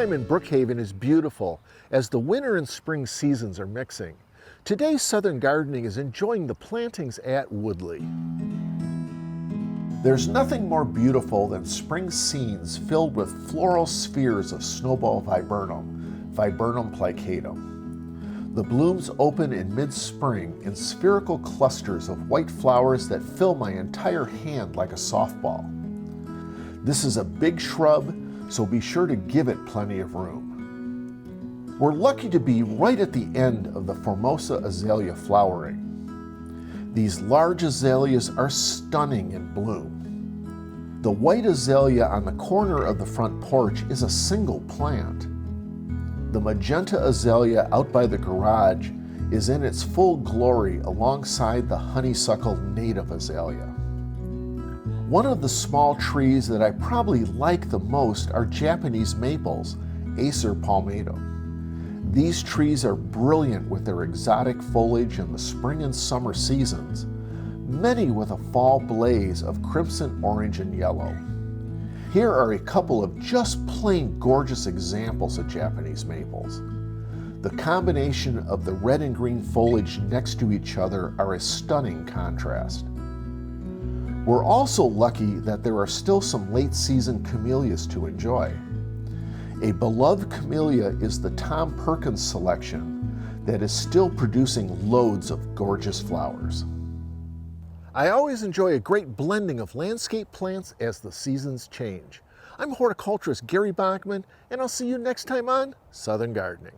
springtime in Brookhaven is beautiful as the winter and spring seasons are mixing. Today, Southern Gardening is enjoying the plantings at Woodleigh. There's nothing more beautiful than spring scenes filled with floral spheres of snowball viburnum, Viburnum plicatum. The blooms open in mid-spring in spherical clusters of white flowers that fill my entire hand like a softball. This is a big shrub, so be sure to give it plenty of room. We're lucky to be right at the end of the Formosa azalea flowering. These large azaleas are stunning in bloom. The white azalea on the corner of the front porch is a single plant. The magenta azalea out by the garage is in its full glory alongside the honeysuckle native azalea. One of the small trees that I probably like the most are Japanese maples, Acer palmatum. These trees are brilliant with their exotic foliage in the spring and summer seasons, many with a fall blaze of crimson, orange, and yellow. Here are a couple of just plain gorgeous examples of Japanese maples. The combination of the red and green foliage next to each other are a stunning contrast. We're also lucky that there are still some late season camellias to enjoy. A beloved camellia is the Tom Perkins selection that is still producing loads of gorgeous flowers. I always enjoy a great blending of landscape plants as the seasons change. I'm horticulturist Gary Bachman, and I'll see you next time on Southern Gardening.